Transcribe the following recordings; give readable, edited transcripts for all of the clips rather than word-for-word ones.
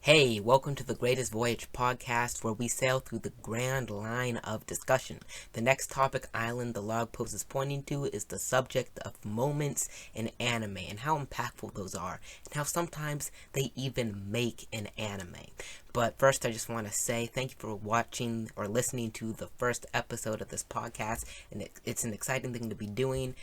Hey, welcome to the Greatest Voyage Podcast, where we sail through the grand line of discussion. The next topic island the log post is pointing to is the subject of moments in anime and how impactful those are, and how sometimes they even make an anime. But first, I just want to say thank you for watching or listening to the first episode of this podcast, and it's an exciting thing to be doing.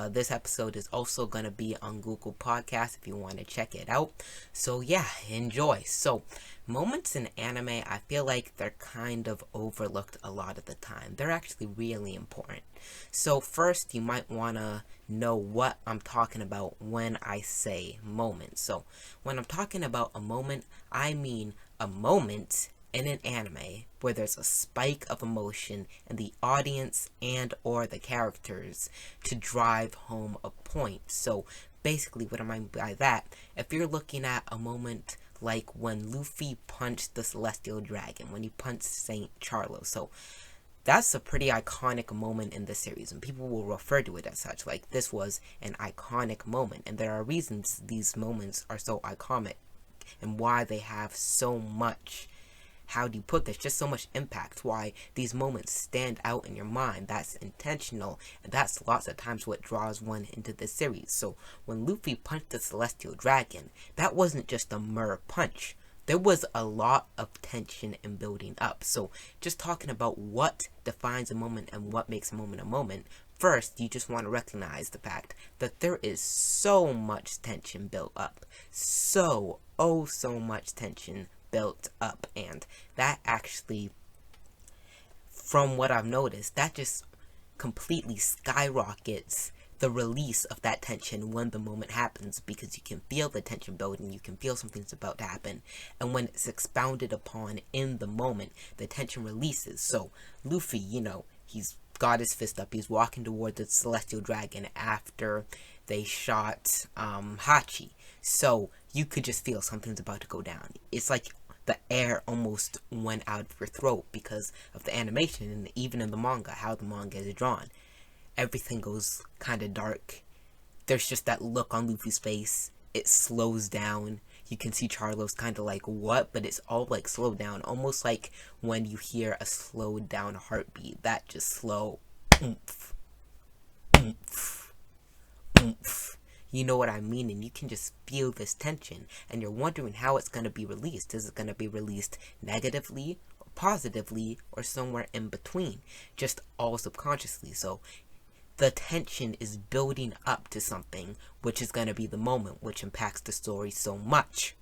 This episode is also going to be on Google Podcasts if you want to check it out. So yeah, enjoy. So, moments in anime, I feel like they're kind of overlooked a lot of the time. They're actually really important. So first, you might want to know what I'm talking about when I say moment. So when I'm talking about a moment, I mean a moment in an anime where there's a spike of emotion in the audience and or the characters to drive home a point. So basically what I mean by that, if you're looking at a moment like when Luffy punched the Celestial Dragon, when he punched Saint Charlo. So that's a pretty iconic moment in the series, and people will refer to it as such. Like, this was an iconic moment, and there are reasons these moments are so iconic and why they have so much, how do you put this, just so much impact, why these moments stand out in your mind. That's intentional, and that's lots of times what draws one into this series. So when Luffy punched the Celestial Dragon, that wasn't just a mere punch. There was a lot of tension and building up. So just talking about what defines a moment and what makes a moment, first, you just want to recognize the fact that there is so much tension built up. So much tension built up. And that actually, from what I've noticed, that just completely skyrockets the release of that tension when the moment happens, because you can feel the tension building, you can feel something's about to happen, and when it's expounded upon in the moment, the tension releases. So Luffy, he's got his fist up, he's walking toward the Celestial Dragon after they shot Hachi. So you could just feel something's about to go down. It's like the air almost went out of your throat because of the animation, and even in the manga, how the manga is drawn. Everything goes kind of dark. There's just that look on Luffy's face. It slows down. You can see Charlo's kind of like, what? But it's all like slowed down. Almost like when you hear a slowed down heartbeat. That just slow. Oomph. Oomph. Oomph. You know what I mean? And you can just feel this tension. And you're wondering how it's going to be released. Is it going to be released negatively, or positively, or somewhere in between? Just all subconsciously. So the tension is building up to something, which is going to be the moment, which impacts the story so much.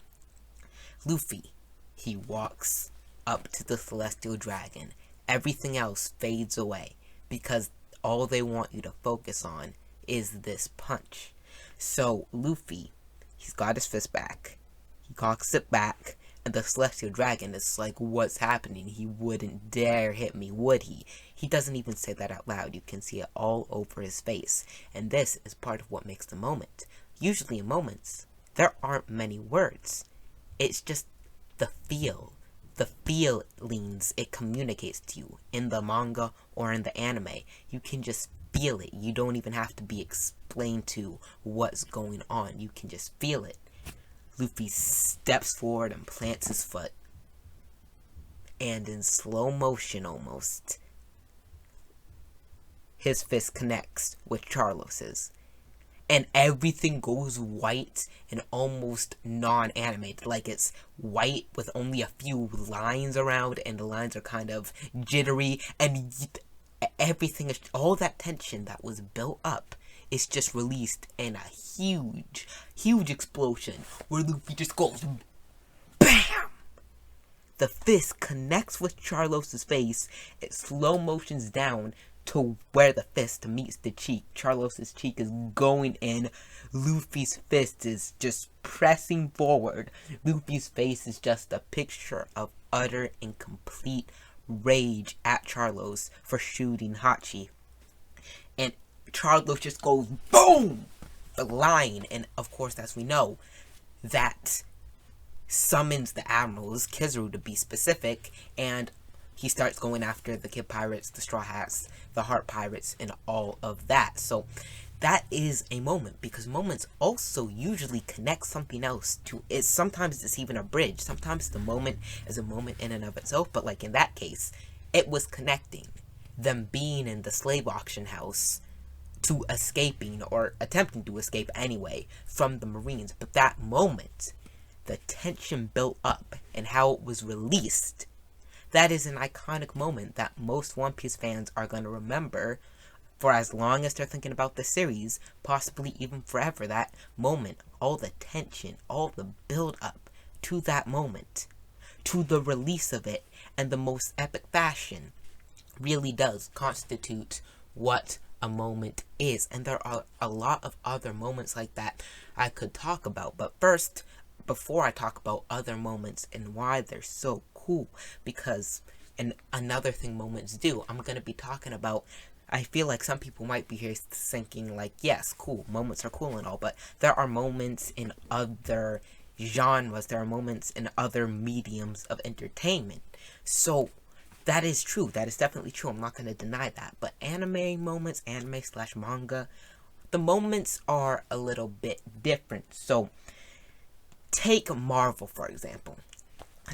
Luffy, he walks up to the Celestial Dragon. Everything else fades away, because all they want you to focus on is this punch. So Luffy, he's got his fist back. He cocks it back, and the Celestial Dragon is like, what's happening? He wouldn't dare hit me, would he? He doesn't even say that out loud. You can see it all over his face. And this is part of what makes the moment. Usually in moments, there aren't many words. It's just the feel. The feelings it communicates to you in the manga or in the anime. You can just feel it. You don't even have to be explained to what's going on. You can just feel it. Luffy steps forward and plants his foot. And in slow motion almost, his fist connects with Charlos's. And everything goes white and almost non-animated. Like it's white with only a few lines around, and the lines are kind of jittery. And everything, all that tension that was built up, is just released in a huge explosion where Luffy just goes BAM! The fist connects with Charlos's face. It slow motions down to where the fist meets the cheek. Charlos's cheek is going in. Luffy's fist is just pressing forward. Luffy's face is just a picture of utter and complete rage at Charlos for shooting Hachi. And Charlos just goes boom! The line, and of course, as we know, that summons the admirals, Kizaru to be specific, and he starts going after the Kid Pirates, the Straw Hats, the Heart Pirates, and all of that. So that is a moment, because moments also usually connect something else to it. Sometimes it's even a bridge. Sometimes the moment is a moment in and of itself, but like in that case, it was connecting them being in the slave auction house to escaping, or attempting to escape anyway, from the Marines. But that moment, the tension built up and how it was released, that is an iconic moment that most One Piece fans are going to remember for as long as they're thinking about the series, possibly even forever. That moment, all the tension, all the build up to that moment, to the release of it, and the most epic fashion, really does constitute what a moment is. And there are a lot of other moments like that I could talk about. But first, before I talk about other moments and why they're so cool, because, and another thing moments do, I'm going to be talking about, I feel like some people might be here thinking like, yes, cool, moments are cool and all, but there are moments in other genres, there are moments in other mediums of entertainment. So that is true, that is definitely true, I'm not going to deny that. But anime moments, anime slash manga, the moments are a little bit different. So take Marvel, for example.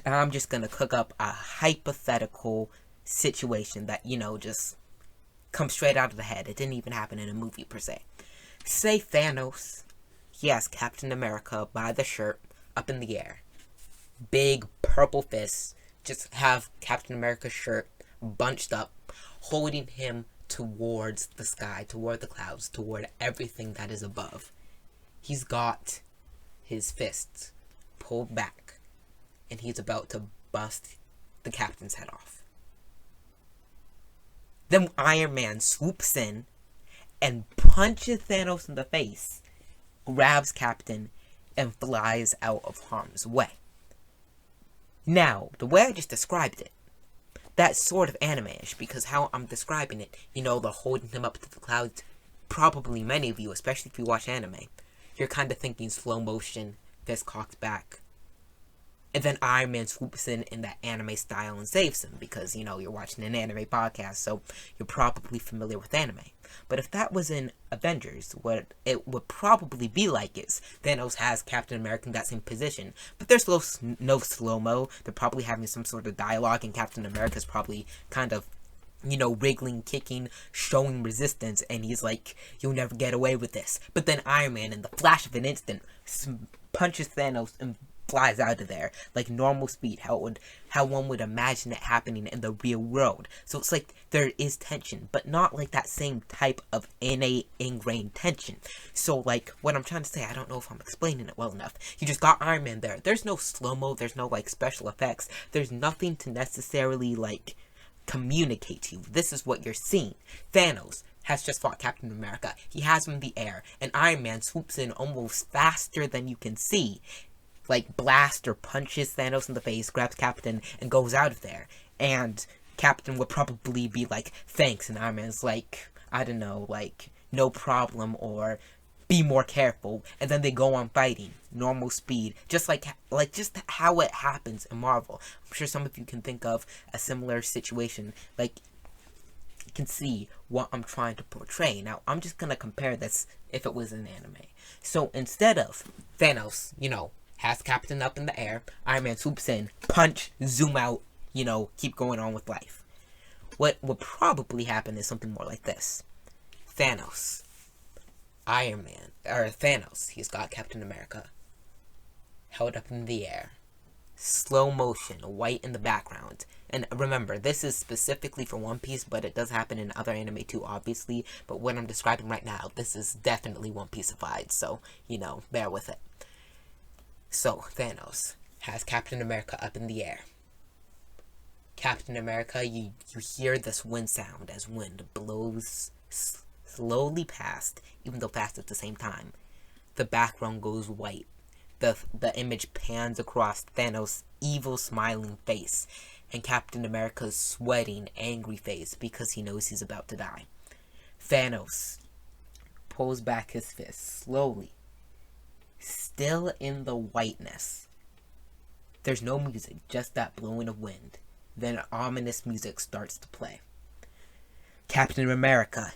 And I'm just going to cook up a hypothetical situation that, just comes straight out of the head. It didn't even happen in a movie, per se. Say Thanos, he has Captain America by the shirt, up in the air. Big purple fists, just have Captain America's shirt bunched up, holding him towards the sky, toward the clouds, toward everything that is above. He's got his fists pulled back, and he's about to bust the captain's head off. Then Iron Man swoops in and punches Thanos in the face, grabs Captain, and flies out of harm's way. Now, the way I just described it, that's sort of anime-ish, because how I'm describing it, they're holding him up to the clouds. Probably many of you, especially if you watch anime, you're kind of thinking slow motion, fist cocked back. And then Iron Man swoops in that anime style and saves him, because, you're watching an anime podcast, so you're probably familiar with anime. But if that was in Avengers, what it would probably be like is Thanos has Captain America in that same position, but there's no slow-mo. They're probably having some sort of dialogue, and Captain America's probably kind of, wriggling, kicking, showing resistance, and he's like, you'll never get away with this. But then Iron Man, in the flash of an instant, punches Thanos and flies out of there, like normal speed, how one would imagine it happening in the real world. So it's like there is tension, but not like that same type of innate, ingrained tension. So like, what I'm trying to say, I don't know if I'm explaining it well enough. You just got Iron Man there. There's no slow-mo, there's no like special effects, there's nothing to necessarily like communicate to you. This is what you're seeing. Thanos has just fought Captain America. He has him in the air, and Iron Man swoops in almost faster than you can see, like blast or punches Thanos in the face, grabs Captain, and goes out of there. And Captain would probably be like, thanks, and Iron Man's like, I don't know, like, no problem, or be more careful. And then they go on fighting, normal speed, just like just how it happens in Marvel. I'm sure some of you can think of a similar situation, like, you can see what I'm trying to portray. Now, I'm just gonna compare this if it was an anime. So, instead of Thanos, has Captain up in the air, Iron Man swoops in, punch, zoom out, keep going on with life. What would probably happen is something more like this. Thanos, he's got Captain America held up in the air. Slow motion, white in the background. And remember, this is specifically for One Piece, but it does happen in other anime too, obviously. But what I'm describing right now, this is definitely One Piece-ified, so, bear with it. So, Thanos has Captain America up in the air. Captain America, you hear this wind sound as wind blows slowly past, even though fast at the same time. The background goes white. The image pans across Thanos' evil smiling face, and Captain America's sweating, angry face because he knows he's about to die. Thanos pulls back his fist slowly, still in the whiteness. There's no music, just that blowing of wind. Then ominous music starts to play. Captain America,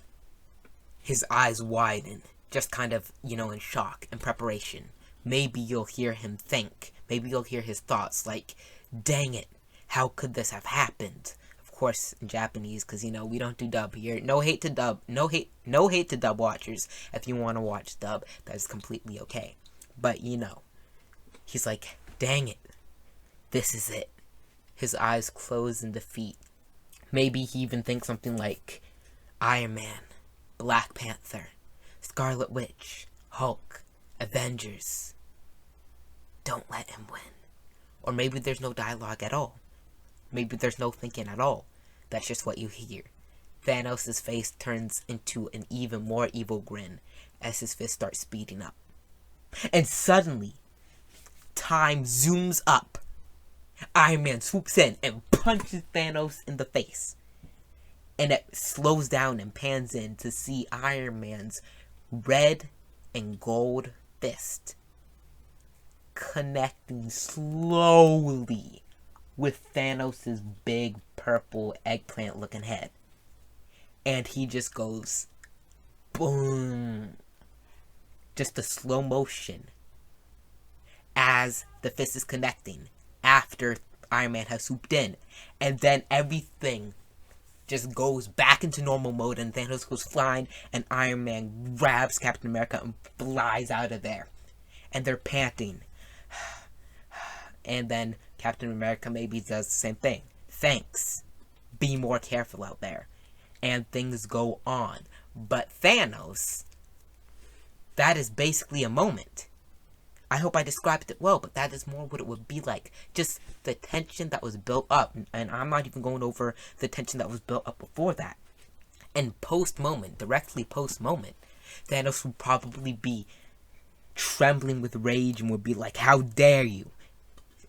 his eyes widen, just kind of, in shock, in preparation. Maybe you'll hear him think. Maybe you'll hear his thoughts like, dang it, how could this have happened? Of course, in Japanese, because, we don't do dub here. No hate to dub. No hate to dub watchers. If you want to watch dub, that is completely okay. But, he's like, dang it, this is it. His eyes close in defeat. Maybe he even thinks something like Iron Man, Black Panther, Scarlet Witch, Hulk, Avengers. Don't let him win. Or maybe there's no dialogue at all. Maybe there's no thinking at all. That's just what you hear. Thanos' face turns into an even more evil grin as his fist starts speeding up. And suddenly, time zooms up. Iron Man swoops in and punches Thanos in the face. And it slows down and pans in to see Iron Man's red and gold fist connecting slowly with Thanos' big purple eggplant looking head. And he just goes boom. Just a slow motion as the fist is connecting after Iron Man has swooped in. And then everything just goes back into normal mode and Thanos goes flying and Iron Man grabs Captain America and flies out of there. And they're panting. And then Captain America maybe does the same thing. Thanks. Be more careful out there. And things go on. But Thanos, that is basically a moment. I hope I described it well, but that is more what it would be like. Just the tension that was built up. And I'm not even going over the tension that was built up before that. And post-moment, directly post-moment, Thanos would probably be trembling with rage and would be like, how dare you?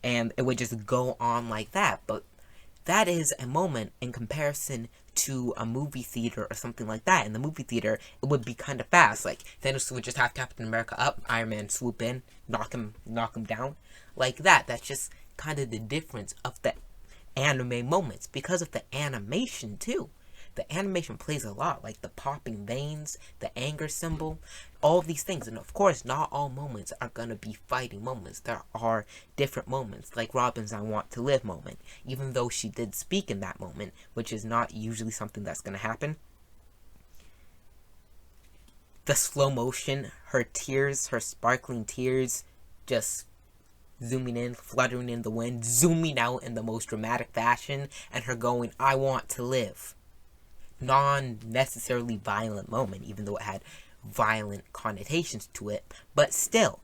And it would just go on like that. But that is a moment in comparison to a movie theater or something like that. In the movie theater, it would be kind of fast. Like, Thanos would just have Captain America up, Iron Man swoop in, knock him down. Like that. That's just kind of the difference of the anime moments. Because of the animation, too. The animation plays a lot, like the popping veins, the anger symbol, all these things. And of course, not all moments are going to be fighting moments. There are different moments, like Robin's I Want to Live moment. Even though she did speak in that moment, which is not usually something that's going to happen. The slow motion, her tears, her sparkling tears, just zooming in, fluttering in the wind, zooming out in the most dramatic fashion, and her going, I want to live. Non-necessarily violent moment, even though it had violent connotations to it, but still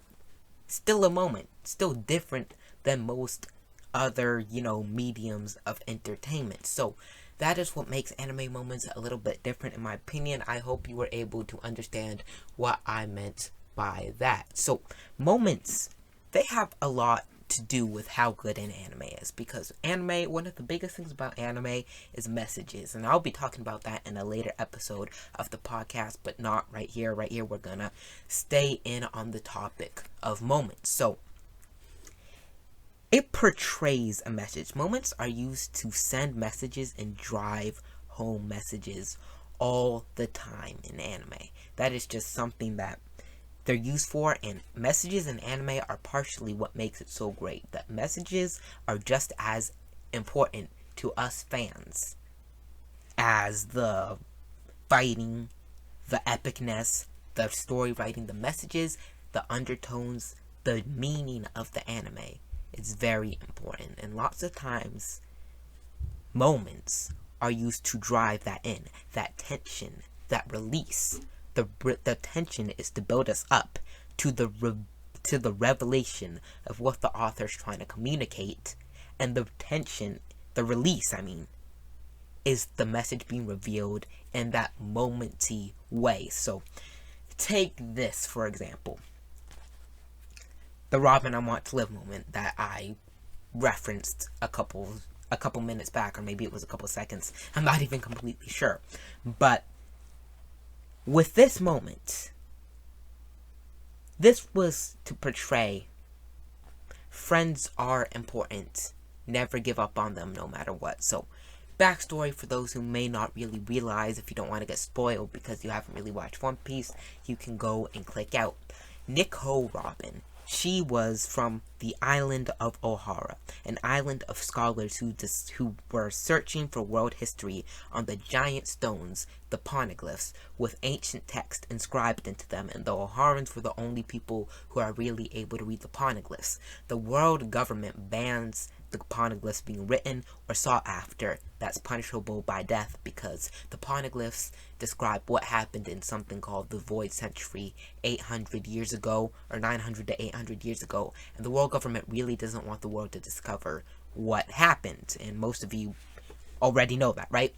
a moment, still different than most other, mediums of entertainment. So that is what makes anime moments a little bit different in my opinion. I hope you were able to understand what I meant by that. So moments, they have a lot to do with how good an anime is, because anime, one of the biggest things about anime is messages, and I'll be talking about that in a later episode of the podcast, but not right here. Right here we're gonna stay in on the topic of moments. So it portrays a message. Moments are used to send messages and drive home messages all the time in anime. That is just something that they're used for, and messages in anime are partially what makes it so great. That messages are just as important to us fans as the fighting, the epicness, the story writing, the messages, the undertones, the meaning of the anime. It's very important, and lots of times moments are used to drive that in, that tension, that release. The tension is to build us up to the revelation of what the author's trying to communicate, and the tension, the release, is the message being revealed in that momenty way. So, take this for example, the Robin I Want to Live moment that I referenced a couple minutes back, or maybe it was a couple seconds. I'm not even completely sure, but with this moment, this was to portray friends are important. Never give up on them no matter what. So, Backstory for those who may not really realize, if you don't want to get spoiled because you haven't really watched One Piece, you can go and click out. Nico Robin. She was from the island of Ohara, an island of scholars who were searching for world history on the giant stones, the poneglyphs, with ancient text inscribed into them, and the Oharans were the only people who are really able to read the poneglyphs. The world government bans the poneglyphs being written or sought after. That's punishable by death, because the poneglyphs describe what happened in something called the Void Century 800 years ago, or 900 to 800 years ago, and the world government really doesn't want the world to discover what happened, and most of you already know that, right?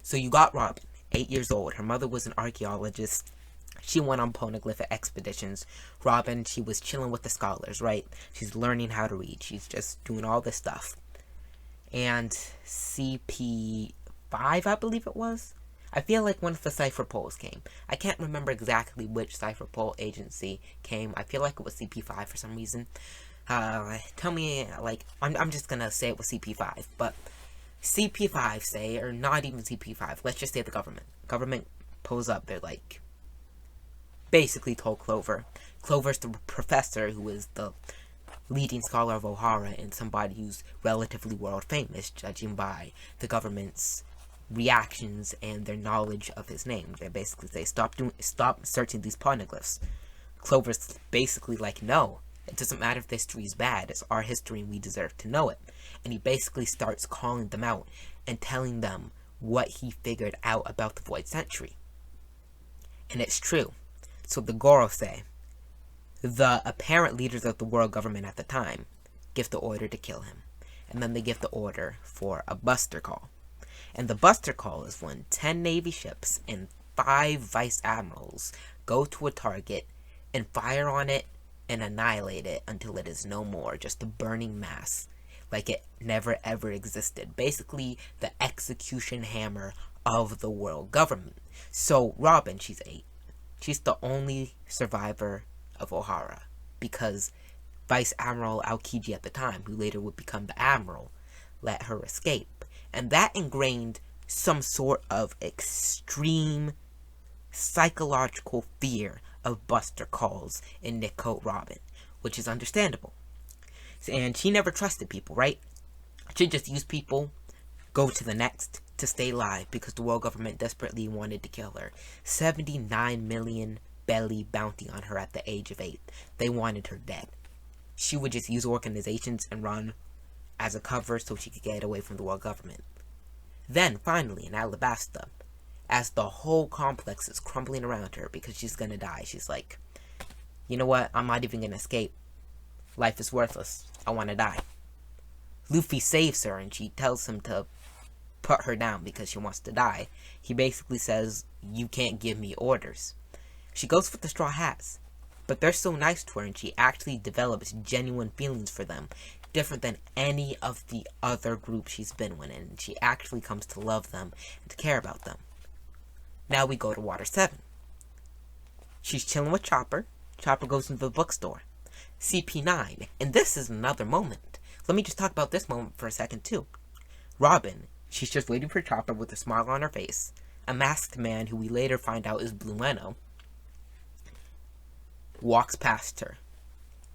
So you got Robin, 8 years old. Her mother was an archaeologist. She went on poneglyph expeditions. Robin, she was chilling with the scholars, right? She's learning how to read. She's just doing all this stuff. And CP5, I believe it was? I feel like one of the Cypher Poles came. I can't remember exactly which Cypher Pole agency came. I feel like it was CP5 for some reason. Tell me, like, I'm just gonna say it was CP5, but CP5 say, or not even CP5, let's just say the government. Government pulls up, they're like, basically told Clover. Clover's the professor who is the leading scholar of Ohara and somebody who's relatively world famous, judging by the government's reactions and their knowledge of his name. They basically say, stop searching these poneglyphs. Clover's basically like, no, it doesn't matter if the history is bad, it's our history and we deserve to know it. And he basically starts calling them out and telling them what he figured out about the Void Century. And it's true. So the Goro say, the apparent leaders of the world government at the time give the order to kill him. And then they give the order for a buster call. And the buster call is when 10 Navy ships and 5 vice admirals go to a target and fire on it and annihilate it until it is no more, just a burning mass, like it never ever existed. Basically, the execution hammer of the world government. So Robin, she's 8. She's the only survivor of Ohara, because Vice Admiral Aokiji at the time, who later would become the Admiral, let her escape. And that ingrained some sort of extreme psychological fear of buster calls in Nico Robin, which is understandable. And she never trusted people, right? She just used people, go to the next, to stay alive, because the world government desperately wanted to kill her. 79 million belly bounty on her at the age of 8. They wanted her dead. She would just use organizations and run as a cover so she could get away from the world government. Then, finally, in Alabasta, as the whole complex is crumbling around her because she's gonna die, she's like, you know what, I'm not even gonna escape. Life is worthless. I wanna die. Luffy saves her and she tells him to put her down because she wants to die. He basically says, you can't give me orders. She goes for the Straw Hats, but they're so nice to her and she actually develops genuine feelings for them, different than any of the other groups she's been with, and she actually comes to love them and to care about them. Now we go to Water 7. She's chilling with Chopper. Chopper goes into the bookstore. CP9, and this is another moment. Let me just talk about this moment for a second too. Robin, she's just waiting for Chopper with a smile on her face. A masked man, who we later find out is Blueno, walks past her,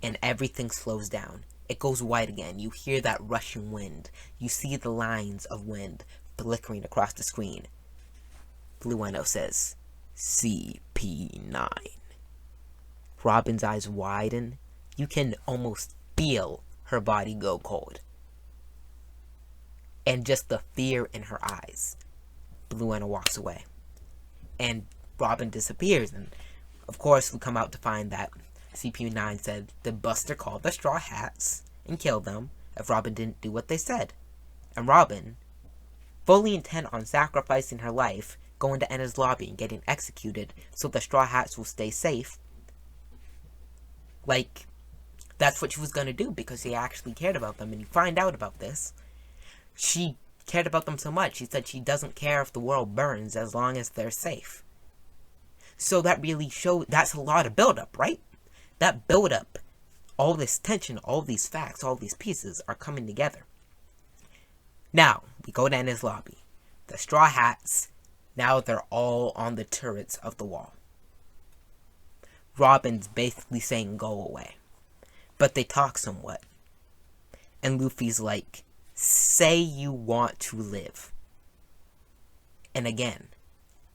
and everything slows down. It goes white again. You hear that rushing wind. You see the lines of wind flickering across the screen. Blueno says, CP9. Robin's eyes widen. You can almost feel her body go cold. And just the fear in her eyes. Blueno walks away. And Robin disappears. And of course, we come out to find that CP9 said the Buster called the Straw Hats and killed them if Robin didn't do what they said. And Robin, fully intent on sacrificing her life, going to Enna's lobby and getting executed so the Straw Hats will stay safe. Like, that's what she was going to do because she actually cared about them. And you find out about this. She cared about them so much, she said she doesn't care if the world burns as long as they're safe. So that really showed, that's a lot of buildup, right? That buildup, all this tension, all these facts, all these pieces are coming together. Now, We go down his lobby. The Straw Hats, now they're all on the turrets of the wall. Robin's basically saying go away. But they talk somewhat. And Luffy's like, say you want to live. And again,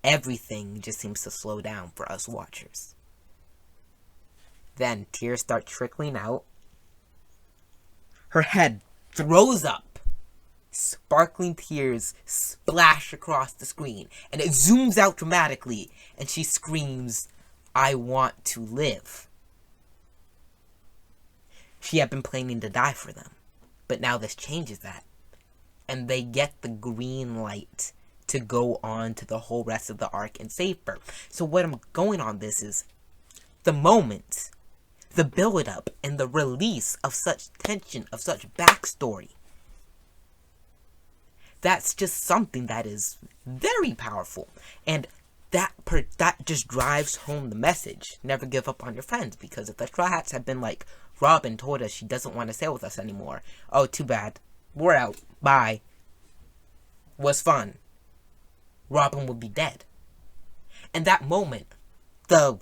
everything just seems to slow down for us watchers. Then tears start trickling out. Her head throws up. Sparkling tears splash across the screen. And it zooms out dramatically. And she screams, I want to live. She had been planning to die for them. But now this changes that. And they get the green light to go on to the whole rest of the arc and save her. So what I'm going on this is the moment, the build-up, and the release of such tension, of such backstory. That's just something that is very powerful. And that just drives home the message. Never give up on your friends. Because if the Straw Hats had been like, Robin told us she doesn't want to sail with us anymore. Oh, too bad. We're out. Bye. Was fun. Robin would be dead. And that moment, the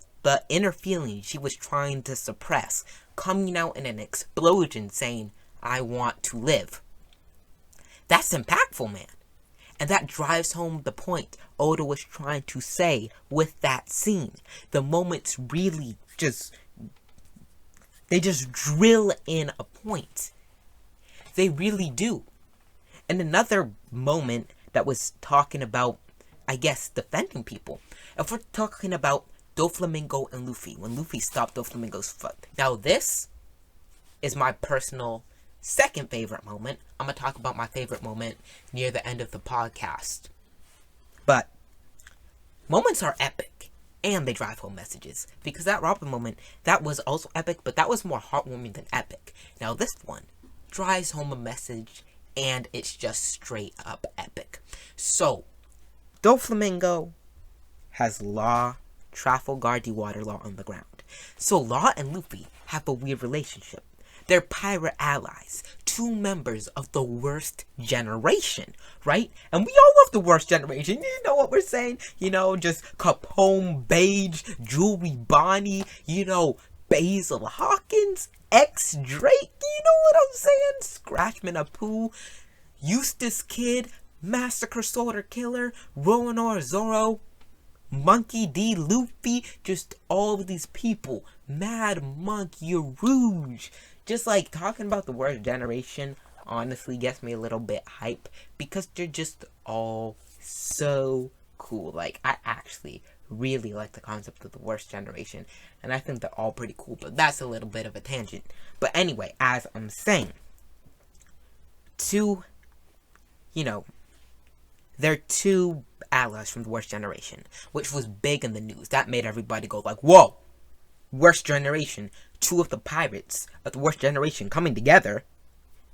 inner feeling she was trying to suppress, coming out in an explosion saying, I want to live. That's impactful, man. And that drives home the point Oda was trying to say with that scene. The moments really they just drill in a point. They really do. And another moment that was talking about, I guess, defending people. If we're talking about Doflamingo and Luffy, when Luffy stopped Doflamingo's foot. Now this is my personal second favorite moment. I'm going to talk about my favorite moment near the end of the podcast. But moments are epic. And they drive home messages. Because that Robin moment, that was also epic, but that was more heartwarming than epic. Now this one drives home a message, and it's just straight up epic. So, Doflamingo has Law, Trafalgar Water Law on the ground. So Law and Luffy have a weird relationship. They're pirate allies, 2 members of the worst generation, right? And we all love the worst generation. You know what we're saying? You know, just Capone Beige, Jewelry Bonnie, you know, Basil Hawkins, X Drake, you know what I'm saying? Scratchman Apu, Eustace Kid, Massacre Sorter Killer, Roanoke Zoro, Monkey D. Luffy, just all of these people. Mad Monkey Rouge. Just like talking about the worst generation honestly gets me a little bit hype because they're just all so cool. Like, I actually really like the concept of the worst generation, and I think they're all pretty cool, but that's a little bit of a tangent. But anyway, as I'm saying, they're 2 allies from the worst generation, which was big in the news. That made everybody go like, whoa, worst generation, 2 of the pirates of the worst generation coming together.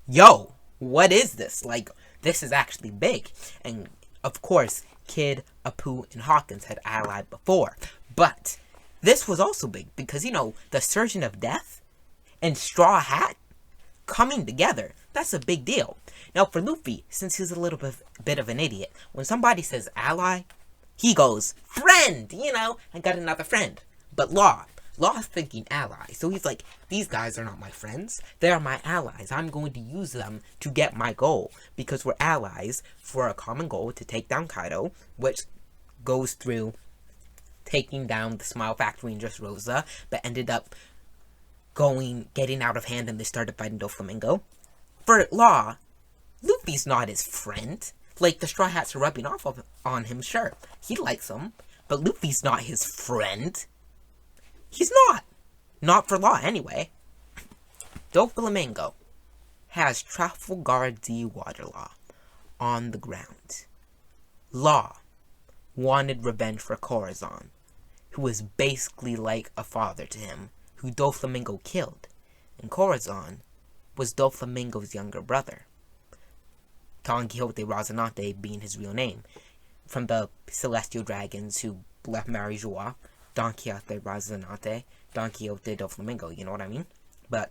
Yo, what is this? Like, this is actually big. And of course, Kid, Apu, and Hawkins had allied before. But this was also big because, the Surgeon of Death and Straw Hat coming together. That's a big deal. Now, for Luffy, since he's a little bit of an idiot, when somebody says ally, he goes, friend, I got another friend. But Law's thinking ally. So he's like, these guys are not my friends. They are my allies. I'm going to use them to get my goal. Because we're allies for a common goal to take down Kaido, which goes through taking down the Smile Factory and Dressrosa, but ended up getting out of hand and they started fighting Doflamingo. For Law, Luffy's not his friend. Like, the Straw Hats are rubbing off on him, sure. He likes them, but Luffy's not his friend. He's not. Not for Law, anyway. Doflamingo has Trafalgar Water Law on the ground. Law wanted revenge for Corazon, who was basically like a father to him, who Doflamingo killed. And Corazon was Doflamingo's younger brother. Don Quixote Rocinante being his real name. From the Celestial Dragons who left Mary Joie, Don Quixote Rocinante, Don Quixote Doflamingo, you know what I mean? But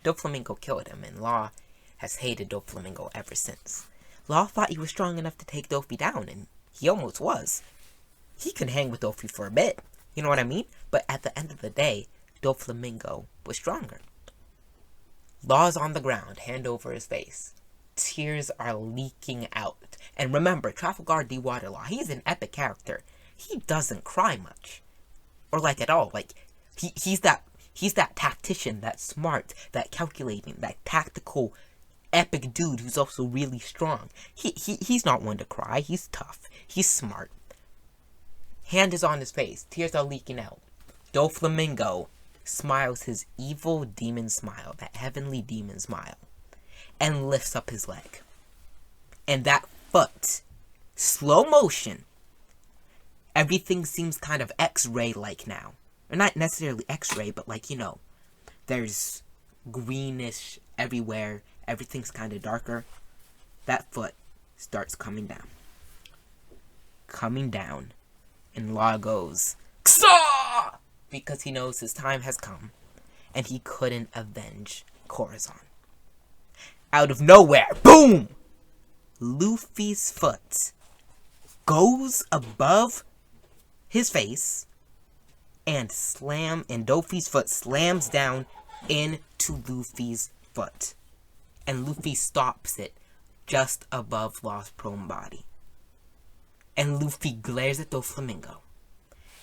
Doflamingo killed him, and Law has hated Doflamingo ever since. Law thought he was strong enough to take Doffy down, and he almost was. He could hang with Doffy for a bit, you know what I mean? But at the end of the day, Doflamingo was stronger. Law's on the ground, hand over his face. Tears are leaking out. And remember, Trafalgar D. Waterlaw, he's an epic character. He doesn't cry much. Or like at all. Like, he's that tactician, that smart, that calculating, that tactical, epic dude who's also really strong. He's not one to cry. He's tough. He's smart. Hand is on his face. Tears are leaking out. Doflamingo smiles his evil demon smile, that heavenly demon smile, and lifts up his leg. And that foot, slow motion, everything seems kind of X-ray-like now. Or not necessarily X-ray, but like, you know, there's greenish everywhere. Everything's kind of darker. That foot starts coming down. Coming down. And Law goes, Ksaw! Because he knows his time has come. And he couldn't avenge Corazon. Out of nowhere, boom! Luffy's foot goes above his face and Doffy's foot slams down into Luffy's foot. And Luffy stops it just above Law's prone body. And Luffy glares at Doflamingo.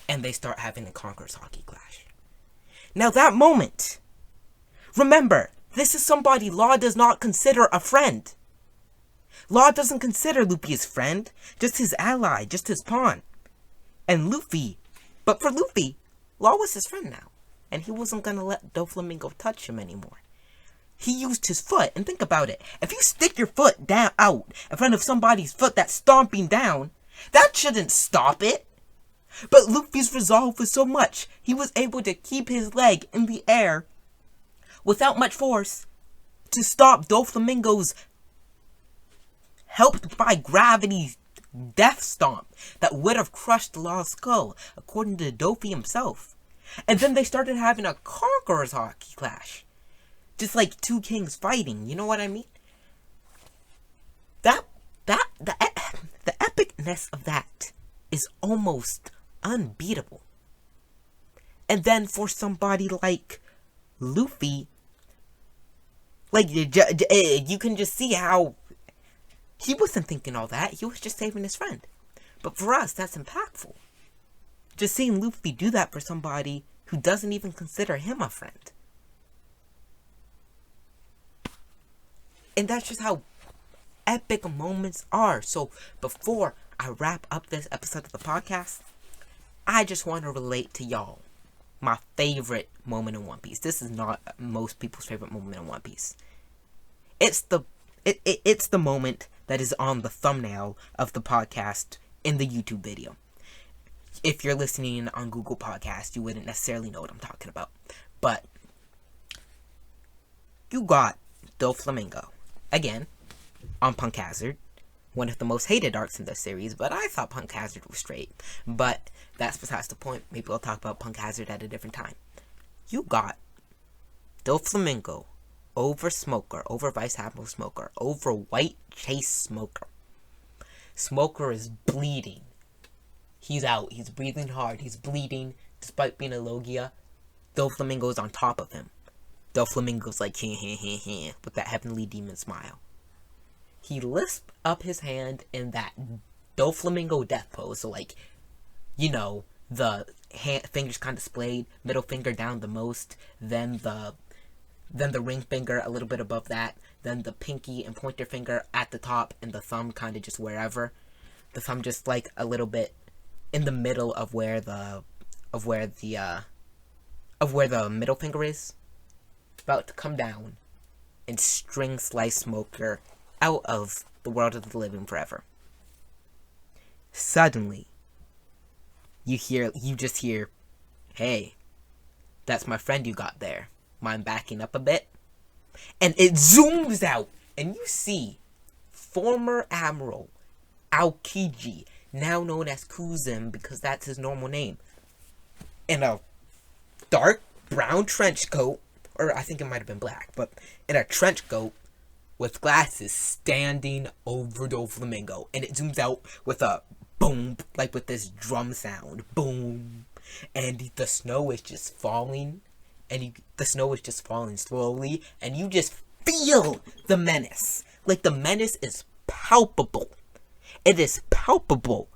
And they start having a Conqueror's Hockey clash. Now that moment, remember, this is somebody Law does not consider a friend. Law doesn't consider Luffy his friend, just his ally, just his pawn. And Luffy, but for Luffy, Law was his friend now. And he wasn't going to let Doflamingo touch him anymore. He used his foot, and think about it. If you stick your foot down out in front of somebody's foot that's stomping down, that shouldn't stop it. But Luffy's resolve was so much, he was able to keep his leg in the air without much force to stop Doflamingo's helped by gravity death stomp that would have crushed Law's skull, according to Doffy himself. And then they started having a Conqueror's Hockey clash. Just like two kings fighting, you know what I mean? The epicness of that is almost unbeatable. And then for somebody like Luffy, like, you can just see how he wasn't thinking all that. He was just saving his friend. But for us, that's impactful. Just seeing Luffy do that for somebody who doesn't even consider him a friend. And that's just how epic moments are. So before I wrap up this episode of the podcast, I just want to relate to y'all my favorite moment in One Piece. This is not most people's favorite moment in One Piece. It's the moment that is on the thumbnail of the podcast in the YouTube video. If you're listening on Google Podcast, you wouldn't necessarily know what I'm talking about. But you got Doflamingo again on Punk Hazard, one of the most hated arcs in the series, but I thought Punk Hazard was straight. But that's besides the point. Maybe we'll talk about Punk Hazard at a different time. You got Doflamingo over Smoker, over Vice Admiral Smoker, over White Chase Smoker. Smoker is bleeding. He's out. He's breathing hard. He's bleeding despite being a Logia. Doflamingo's on top of him. Doflamingo's like, with that heavenly demon smile. He lifts up his hand in that Doflamingo death pose. So, like, you know, the fingers kind of splayed, middle finger down the most, then the ring finger a little bit above that, then the pinky and pointer finger at the top, and the thumb kind of just wherever. The thumb just like a little bit in the middle of where the middle finger is, about to come down and string slice Smoker out of the world of the living forever. Suddenly, you just hear, "Hey, that's my friend you got there. Mind backing up a bit?" And it zooms out, and you see former Admiral Aokiji, now known as Kuzan because that's his normal name, in a dark brown trench coat, or I think it might have been black, but in a trench coat with glasses standing over Doflamingo, and it zooms out with a boom, like with this drum sound, boom, and the snow is just falling, and the snow is just falling slowly, and you just feel the menace. Like, the menace is palpable. It is palpable.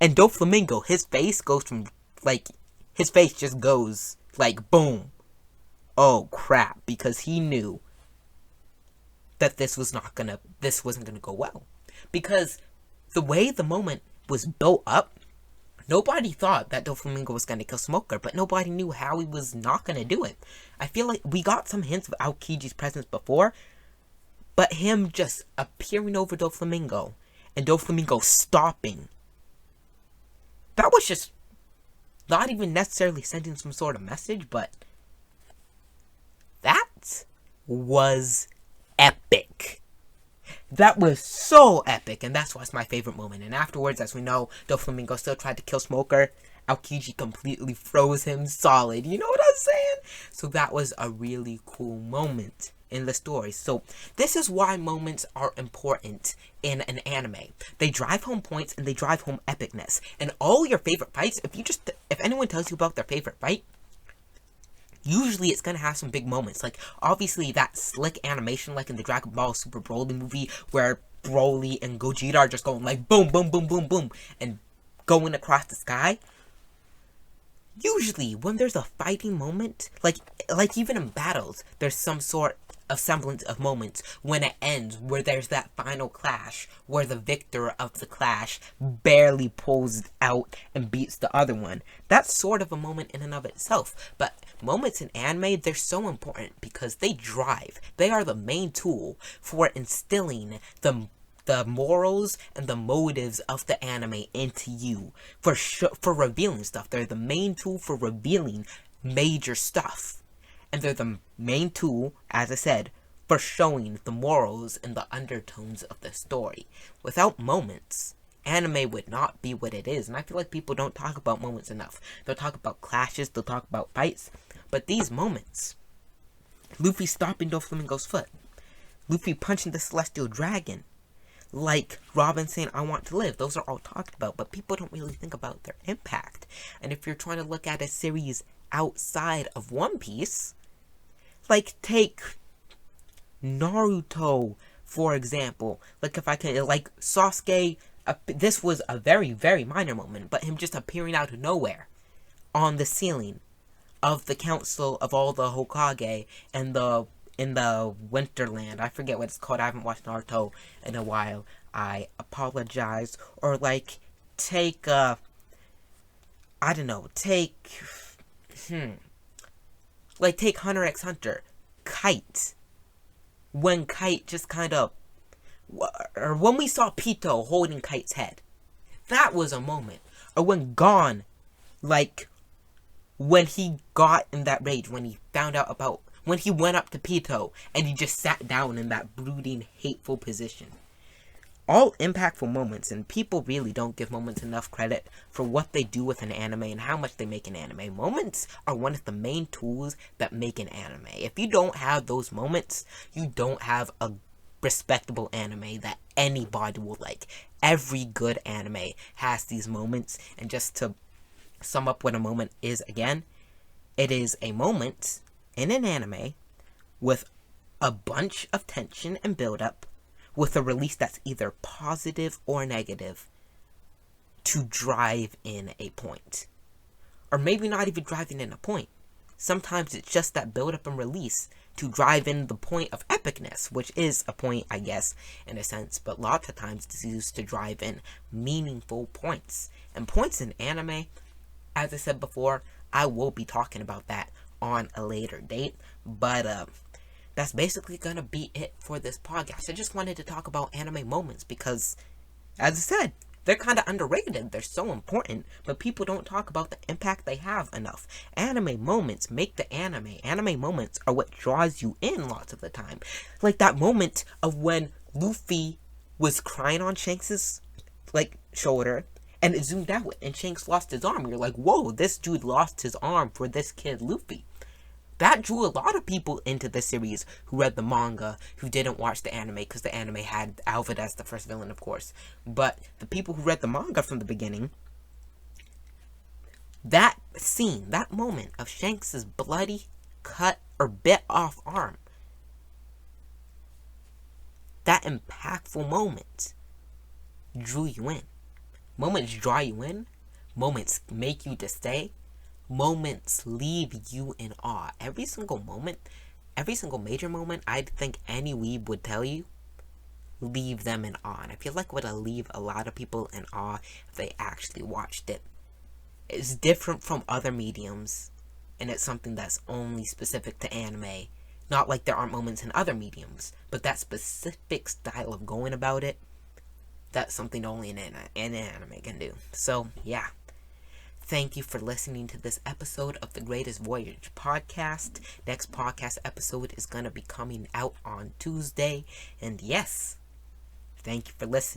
And Doflamingo, his face goes from, like, his face just goes, like, boom. Oh, crap. Because he knew that this wasn't gonna go well. Because the way the moment was built up, nobody thought that Doflamingo was gonna kill Smoker, but nobody knew how he was not gonna do it. I feel like we got some hints of Aokiji's presence before, but him just appearing over Doflamingo and Doflamingo stopping, that was just not even necessarily sending some sort of message, but that was epic. That was so epic, and that's why it's my favorite moment. And afterwards, as we know, Doflamingo still tried to kill Smoker. Aokiji completely froze him solid. You know what I'm saying? So that was a really cool moment in the story. So this is why moments are important in an anime. They drive home points and they drive home epicness. And all your favorite fights, if anyone tells you about their favorite fight, usually it's gonna have some big moments. Like, obviously, that slick animation, like in the Dragon Ball Super Broly movie, where Broly and Gogeta are just going like boom, boom, boom, boom, boom, and going across the sky. Usually, when there's a fighting moment, like even in battles, there's some sort of semblance of moments when it ends, where there's that final clash, where the victor of the clash barely pulls out and beats the other one. That's sort of a moment in and of itself. But moments in anime, they're so important because they are the main tool for instilling the morals and the motives of the anime into you, for revealing stuff. They're the main tool for revealing major stuff. And they're the main tool, as I said, for showing the morals and the undertones of the story. Without moments, anime would not be what it is. And I feel like people don't talk about moments enough. They'll talk about clashes, they'll talk about fights. But these moments, Luffy stopping Doflamingo's foot, Luffy punching the Celestial Dragon, like Robin saying, "I want to live," those are all talked about, but people don't really think about their impact. And if you're trying to look at a series outside of One Piece, like, take Naruto, for example. Like, if I can, like, Sasuke, this was a very, very minor moment, but him just appearing out of nowhere on the ceiling of the Council of all the Hokage in the Winterland. I forget what it's called. I haven't watched Naruto in a while. I apologize. Or, like, take Hunter x Hunter. Kite. When Kite just kind of, or when we saw Pito holding Kite's head. That was a moment. Or when Gon, like, when he got in that rage, when he found out about, when he went up to Pito and he just sat down in that brooding, hateful position. All impactful moments, and people really don't give moments enough credit for what they do with an anime and how much they make an anime. Moments are one of the main tools that make an anime. If you don't have those moments, you don't have a respectable anime that anybody will like. Every good anime has these moments, and just to sum up what a moment is again, it is a moment in an anime with a bunch of tension and build-up, with a release that's either positive or negative to drive in a point. Or maybe not even driving in a point. Sometimes it's just that build-up and release to drive in the point of epicness, which is a point, I guess, in a sense, but lots of times it's used to drive in meaningful points. And points in anime, as I said before, I will be talking about that on a later date, but that's basically gonna be it for this podcast. I just wanted to talk about anime moments because, as I said, they're kind of underrated. They're so important, but people don't talk about the impact they have enough. Anime moments make the anime. Anime moments are what draws you in lots of the time. Like that moment of when Luffy was crying on Shanks's, like, shoulder, and it zoomed out, and Shanks lost his arm. You're like, whoa, this dude lost his arm for this kid, Luffy. That drew a lot of people into the series who read the manga, who didn't watch the anime, because the anime had Alfred as the first villain, of course. But the people who read the manga from the beginning, that scene, that moment of Shanks' bloody, cut, or bit off arm, that impactful moment drew you in. Moments draw you in. Moments make you to stay. Moments leave you in awe. Every single moment, every single major moment, I think any weeb would tell you, leave them in awe. And I feel like it would leave a lot of people in awe if they actually watched it. It's different from other mediums, and it's something that's only specific to anime. Not like there aren't moments in other mediums, but that specific style of going about it, that's something only an anime can do. So, yeah. Thank you for listening to this episode of the Greatest Voyage Podcast. Next podcast episode is going to be coming out on Tuesday. And yes, thank you for listening.